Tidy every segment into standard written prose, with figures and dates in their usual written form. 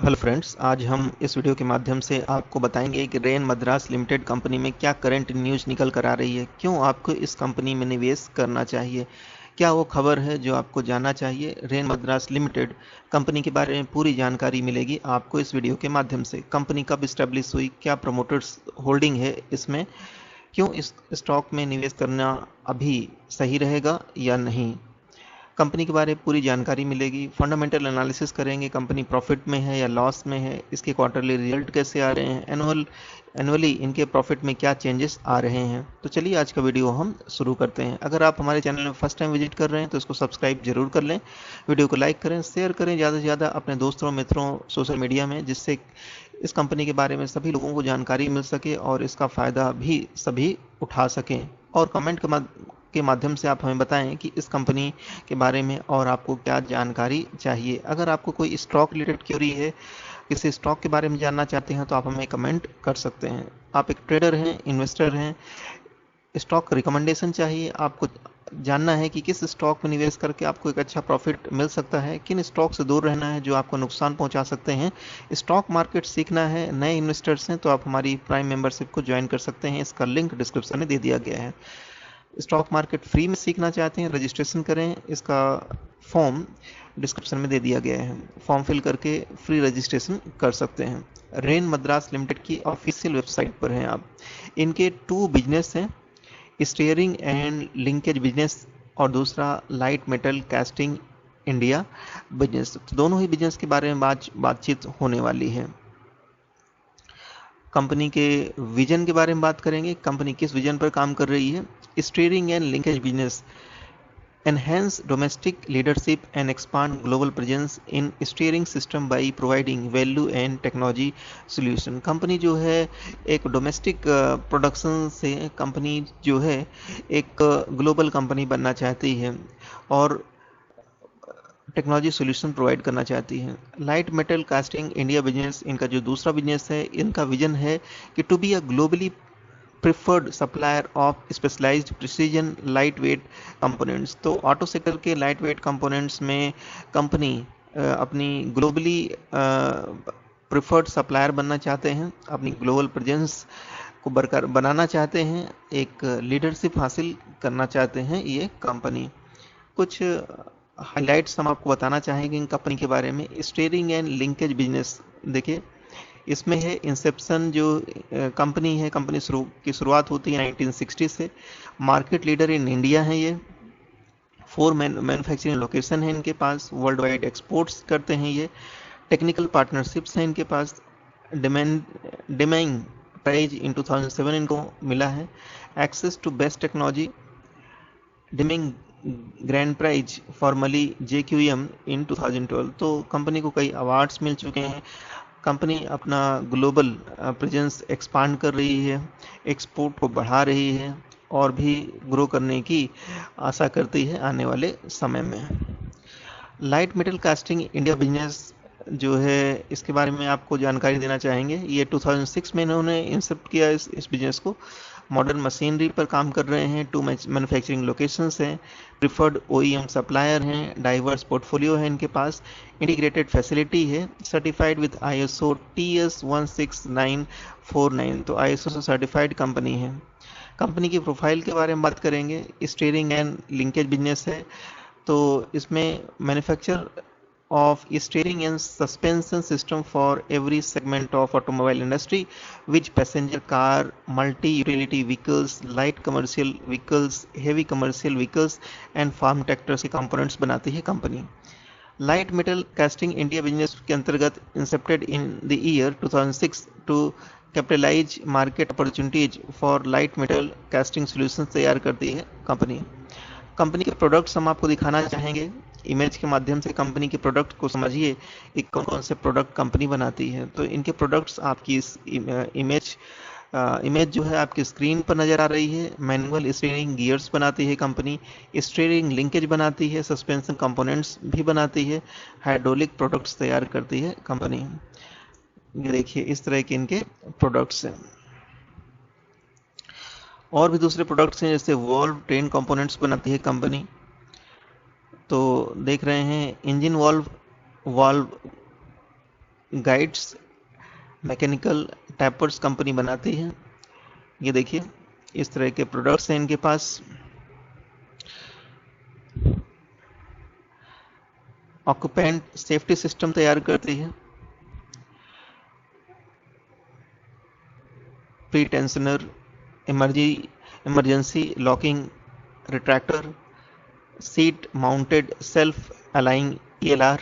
Hello friends, आज हम इस वीडियो के माध्यम से आपको बताएंगे कि रेन मद्रास लिमिटेड कंपनी में क्या करंट न्यूज़ निकल कर आ रही है, क्यों आपको इस कंपनी में निवेश करना चाहिए, क्या वो खबर है जो आपको जानना चाहिए। रेन मद्रास लिमिटेड कंपनी के बारे में पूरी जानकारी मिलेगी आपको इस वीडियो के माध्यम से। कंपनी कब इस्टेब्लिश हुई, क्या प्रमोटर्स होल्डिंग है इसमें, क्यों इस स्टॉक में निवेश करना अभी सही रहेगा या नहीं, कंपनी के बारे में पूरी जानकारी मिलेगी। फंडामेंटल एनालिसिस करेंगे, कंपनी प्रॉफिट में है या लॉस में है, इसके क्वार्टरली रिजल्ट कैसे आ रहे हैं, एनुअली इनके प्रॉफिट में क्या चेंजेस आ रहे हैं। तो चलिए आज का वीडियो हम शुरू करते हैं। अगर आप हमारे चैनल में फर्स्ट टाइम विजिट कर रहे हैं तो इसको सब्सक्राइब जरूर कर लें, वीडियो को लाइक करें, शेयर करें ज़्यादा से ज़्यादा अपने दोस्तों मित्रों सोशल मीडिया में, जिससे इस कंपनी के बारे में सभी लोगों को जानकारी मिल सके और इसका फ़ायदा भी सभी उठा सकें। और कमेंट के माध्यम से आप हमें बताएं कि इस कंपनी के बारे में और आपको क्या जानकारी चाहिए। अगर आपको कोई स्टॉक रिलेटेड क्वेरी है, किसी स्टॉक के बारे में जानना चाहते हैं, तो आप हमें कमेंट कर सकते हैं। आप एक ट्रेडर हैं, इन्वेस्टर हैं, स्टॉक रिकमेंडेशन चाहिए, आपको जानना है कि किस स्टॉक में निवेश करके आपको एक अच्छा प्रॉफिट मिल सकता है, किन स्टॉक से दूर रहना है जो आपको नुकसान पहुंचा सकते हैं, स्टॉक मार्केट सीखना है, नए इन्वेस्टर्स हैं तो आप हमारी प्राइम मेंबरशिप को ज्वाइन कर सकते हैं, इसका लिंक डिस्क्रिप्शन में दे दिया गया है। स्टॉक मार्केट फ्री में सीखना चाहते हैं, रजिस्ट्रेशन करें, इसका फॉर्म डिस्क्रिप्शन में दे दिया गया है, फॉर्म फिल करके फ्री रजिस्ट्रेशन कर सकते हैं। रेन मद्रास लिमिटेड की ऑफिशियल वेबसाइट पर हैं आप। इनके 2 बिजनेस हैं, स्टीयरिंग एंड लिंकेज बिजनेस और दूसरा light metal casting India business. तो दोनों ही बिजनेस के बारे में बातचीत होने वाली है। कंपनी के विजन के बारे में बात करेंगे, कंपनी किस विजन पर काम कर रही है। Steering and linkage business enhance domestic leadership and expand global presence in steering system by providing value and technology solution। Company जो है एक डोमेस्टिक प्रोडक्शन से कंपनी जो है एक ग्लोबल कंपनी बनना चाहती है और टेक्नोलॉजी सॉल्यूशन प्रोवाइड करना चाहती है। Light metal casting India business, इनका जो दूसरा बिजनेस है, इनका विजन है कि to be a globally preferred supplier of specialised precision lightweight components. तो ऑटो सेक्टर के लाइट वेट कंपोनेंट्स में कंपनी अपनी ग्लोबली प्रिफर्ड सप्लायर बनना चाहते हैं, अपनी ग्लोबल प्रेजेंस को बरकरार बनाना चाहते हैं, एक लीडरशिप हासिल करना चाहते हैं ये कंपनी। कुछ हाइलाइट्स हम आपको बताना चाहेंगे इन कंपनी के बारे में। स्टीयरिंग एंड लिंकेज बिजनेस, देखिए इसमें है इंसेप्शन जो कंपनी है, कंपनी की शुरुआत होती है 1960 से। मार्केट लीडर इन इंडिया है ये। 4 मैन्युफैक्चरिंग लोकेशन है इनके पास, वर्ल्ड वाइड एक्सपोर्ट्स करते हैं ये। टेक्निकल पार्टनरशिप्स हैं इनके पास। डिमाइंग प्राइज इन 2007 इनको मिला है। Access to best technology, Deming grand prize formerly JQM in 2012। तो कंपनी को कई अवार्ड्स मिल चुके हैं। कंपनी अपना ग्लोबल प्रेजेंस एक्सपांड कर रही है, एक्सपोर्ट को बढ़ा रही है और भी ग्रो करने की आशा करती है आने वाले समय में। Light metal casting India business जो है, इसके बारे में आपको जानकारी देना चाहेंगे। ये 2006 में इन्होंने इंसेप्ट किया इस बिजनेस को। मॉडर्न मशीनरी पर काम कर रहे हैं, 2 मैन्युफैक्चरिंग लोकेशंस हैं, प्रिफर्ड OEM सप्लायर हैं, डाइवर्स पोर्टफोलियो है इनके पास, इंटीग्रेटेड फैसिलिटी है, सर्टिफाइड विद ISO TS 16949। तो ISO से सर्टिफाइड कंपनी है। कंपनी की प्रोफाइल के बारे में बात करेंगे। स्टीयरिंग एंड लिंकेज बिजनेस है, तो इसमें manufacture of steering and suspension system for every segment of automobile industry, which passenger car, multi-utility vehicles, light commercial vehicles, heavy commercial vehicles and farm tractors के components बनाती है company. Light metal casting India business के अंतर्गत incepted in the year 2006 to capitalise market opportunities for light metal casting solutions तैयार करती है company. Company के products हम आपको दिखाना चाहेंगे। इमेज के माध्यम से कंपनी के प्रोडक्ट को समझिए कि कौन कौन से प्रोडक्ट कंपनी बनाती है। तो इनके प्रोडक्ट्स आपकी इस इमेज जो है आपकी स्क्रीन पर नज़र आ रही है। मैनुअल स्टीयरिंग गियर्स बनाती है कंपनी, स्टीयरिंग लिंकेज बनाती है, सस्पेंशन कंपोनेंट्स भी बनाती है, हाइड्रोलिक प्रोडक्ट्स तैयार करती है कंपनी। ये देखिए इस तरह के इनके प्रोडक्ट्स हैं। और भी दूसरे प्रोडक्ट्स हैं, जैसे वॉल्व ट्रेन कंपोनेंट्स बनाती है कंपनी। तो देख रहे हैं engine valve guides mechanical tapers company बनाती है। ये देखिए इस तरह के प्रोडक्ट्स हैं इनके पास। ऑक्यूपेंट सेफ्टी सिस्टम तैयार करती है। Pretensioner, emergency locking retractor, seat mounted self aligning ELR,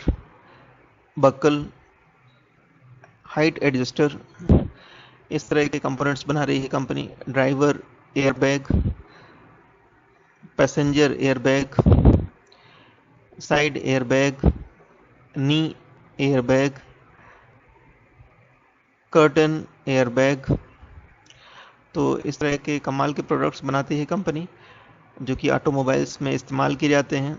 buckle, height adjuster, इस तरह के कंपोनेंट्स बना रही है company. Driver airbag, passenger airbag, side airbag, knee airbag, curtain airbag. तो इस तरह के कमाल के प्रोडक्ट्स बनाती है कंपनी जो कि ऑटोमोबाइल्स में इस्तेमाल किए जाते हैं।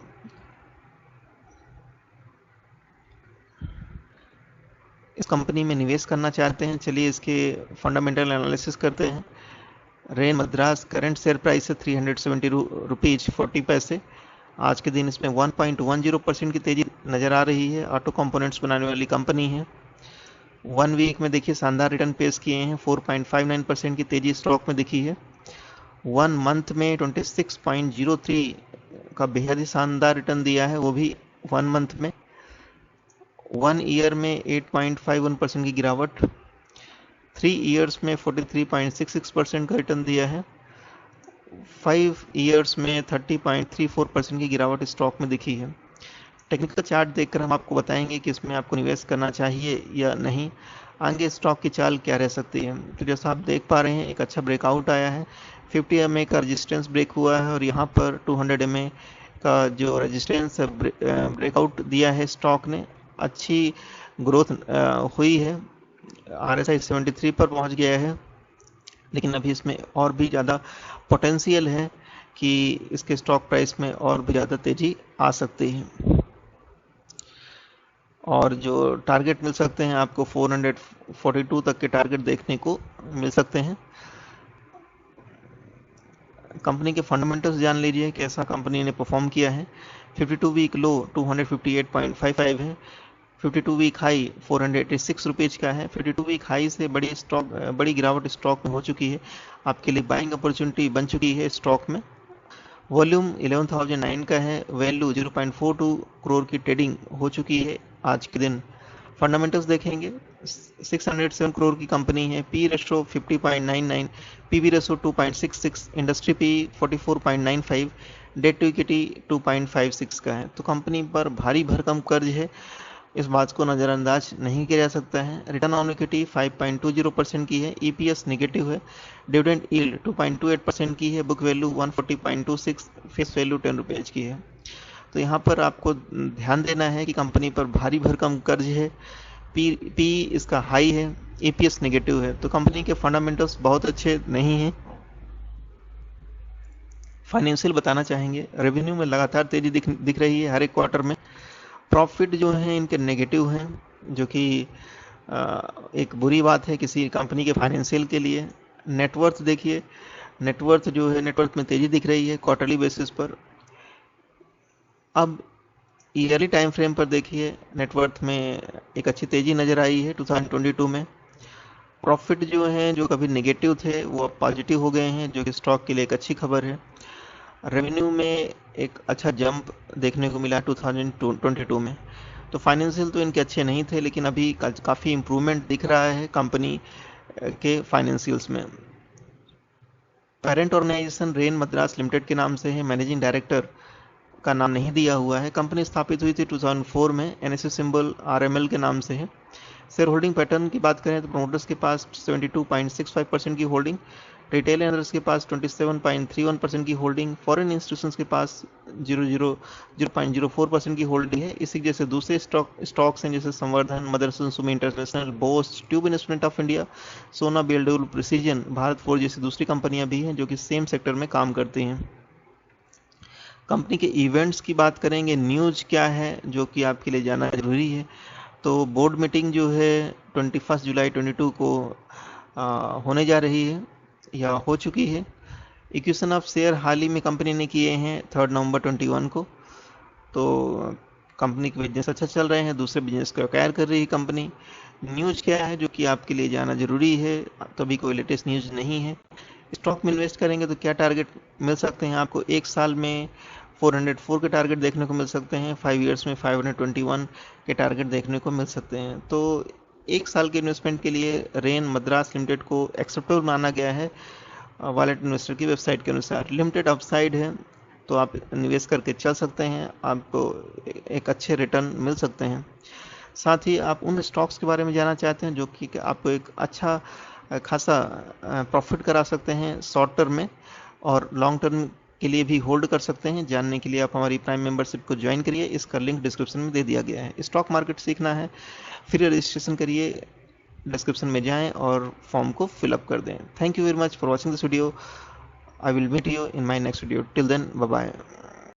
इस कंपनी में निवेश करना चाहते हैं, चलिए इसके फंडामेंटल एनालिसिस करते हैं। Rain Madras current share price है 370 रुपीज 40 पैसे। आज के दिन इसमें 1.10% की तेजी नजर आ रही है। ऑटो कंपोनेंट्स बनाने वाली कंपनी है। 1 वीक में देखिए शानदार रिटर्न पेश किए हैं। 4.59% की तेजी स्टॉक में दिखी है। 1 मंथ में 26.03 का बेहद ही शानदार रिटर्न दिया है, वो भी 1 मंथ में। 1 ईयर में 8.51% की गिरावट, 3 ईयर्स में 43.66% का रिटर्न दिया है। 5 ईयर्स में 30.34% की गिरावट स्टॉक में दिखी है। टेक्निकल चार्ट देखकर हम आपको बताएंगे कि इसमें आपको निवेश करना चाहिए या नहीं, आगे स्टॉक की चाल क्या रह सकती है। तो जैसा आप देख पा रहे हैं एक अच्छा ब्रेकआउट आया है। 50 MA का रेजिस्टेंस ब्रेक हुआ है और यहाँ पर 200 MA का जो रेजिस्टेंस ब्रेकआउट दिया है स्टॉक ने। अच्छी ग्रोथ हुई है। RSI 73 पर पहुंच गया है, लेकिन अभी इसमें और भी ज़्यादा पोटेंशियल है कि इसके स्टॉक प्राइस में और भी ज़्यादा तेजी आ सकती है। और जो टारगेट मिल सकते हैं आपको 442 तक के टारगेट देखने को मिल सकते हैं। कंपनी के फंडामेंटल्स जान लीजिए कैसा कंपनी ने परफॉर्म किया है। 52 वीक लो 258.55 है। 52 वीक हाई 486 रुपीज का है। 52 वीक हाई से बड़ी गिरावट स्टॉक में हो चुकी है। आपके लिए बाइंग अपॉर्चुनिटी बन चुकी है स्टॉक में। वॉल्यूम 11,009 का है। वैल्यू 0.42 करोड़ की ट्रेडिंग हो चुकी है आज के दिन। फंडामेंटल्स देखेंगे 607 करोड़ की कंपनी है। P ratio 50.99, PV ratio 2.66, industry P 44.95, debt to equity 2.56 का है। तो कंपनी पर भारी भरकम कर्ज है, इस बात को नज़रअंदाज नहीं किया जा सकता है। रिटर्न ऑन इक्विटी 5.20% की है। EPS नेगेटिव है। डिविडेंड यील्ड 2.28% की है। बुक वैल्यू 140.26, फेस वैल्यू 10 रुपये की है। तो यहाँ पर आपको ध्यान देना है कि कंपनी पर भारी भरकम कर्ज है। पी इसका हाई है। EPS नेगेटिव है। तो कंपनी के फंडामेंटल्स बहुत अच्छे नहीं हैं। फाइनेंशियल बताना चाहेंगे। रेवेन्यू में लगातार तेजी दिख रही है हर एक क्वार्टर में। प्रॉफिट जो है इनके नेगेटिव हैं, जो कि एक बुरी बात है किसी कंपनी के फाइनेंशियल के लिए। नेटवर्थ देखिए, नेटवर्थ जो है नेटवर्थ में तेजी दिख रही है क्वार्टरली बेसिस पर। अब ईयरली टाइम फ्रेम पर देखिए नेटवर्थ में एक अच्छी तेजी नजर आई है 2022 में। प्रॉफिट जो है जो कभी नेगेटिव थे वो अब पॉजिटिव हो गए हैं, जो कि स्टॉक के लिए एक अच्छी खबर है। रेवेन्यू में एक अच्छा जंप देखने को मिला 2022 में। तो फाइनेंशियल तो इनके अच्छे नहीं थे, लेकिन अभी काफ़ी इम्प्रूवमेंट दिख रहा है कंपनी के फाइनेंशियल्स में। Parent organisation Rane Madras limited के नाम से है। मैनेजिंग डायरेक्टर का नाम नहीं दिया हुआ है। कंपनी स्थापित हुई थी 2004 में। NSE सिंबल RML के नाम से है। शेयर होल्डिंग पैटर्न की बात करें तो प्रमोटर्स के पास 72.65% की होल्डिंग, रिटेल एंडर्स के पास 27.31% की होल्डिंग, फॉरेन इंस्टीट्यूशंस के पास 0.04% की होल्डिंग है। इसी जैसे दूसरे स्टॉक्स हैं जैसे Samvardhana, Motherson Sumi international, Bosch, tube investment of India, Sona BLW precision, Bharat forge जैसी दूसरी कंपनियां भी हैं जो कि सेम सेक्टर में काम करती हैं। कंपनी के इवेंट्स की बात करेंगे, न्यूज़ क्या है जो कि आपके लिए जानना जरूरी है। तो बोर्ड मीटिंग जो है 21 जुलाई 2022 को होने जा रही है या हो चुकी है। इक्विशन ऑफ शेयर हाल ही में कंपनी ने किए हैं 3 नवंबर 2021 को। तो कंपनी के बिजनेस अच्छा चल रहे हैं, दूसरे बिजनेस को एक्वायर कर रही है कंपनी। न्यूज़ क्या है जो कि आपके लिए जाना ज़रूरी है, कभी कोई लेटेस्ट न्यूज़ नहीं है। स्टॉक में इन्वेस्ट करेंगे तो क्या टारगेट मिल सकते हैं आपको? एक साल में 404 के टारगेट देखने को मिल सकते हैं, 5 इयर्स में 521 के टारगेट देखने को मिल सकते हैं। तो एक साल के इन्वेस्टमेंट के लिए रेन मद्रास लिमिटेड को एक्सेप्टेबल माना गया है वॉलेट इन्वेस्टर की वेबसाइट के अनुसार। लिमिटेड अपसाइड है, तो आप निवेश करके चल सकते हैं, आपको एक अच्छे रिटर्न मिल सकते हैं। साथ ही आप उन स्टॉक्स के बारे में जानना चाहते हैं जो कि आपको एक अच्छा खासा प्रॉफिट करा सकते हैं शॉर्ट टर्म में, और लॉन्ग टर्म के लिए भी होल्ड कर सकते हैं। जानने के लिए आप हमारी प्राइम मेंबरशिप को ज्वाइन करिए, इसका लिंक डिस्क्रिप्शन में दे दिया गया है। स्टॉक मार्केट सीखना है, फ्री रजिस्ट्रेशन करिए, डिस्क्रिप्शन में जाएं और फॉर्म को फिलअप कर दें। Thank you very much for watching this video. I will meet you in my next video. Till then, bye bye.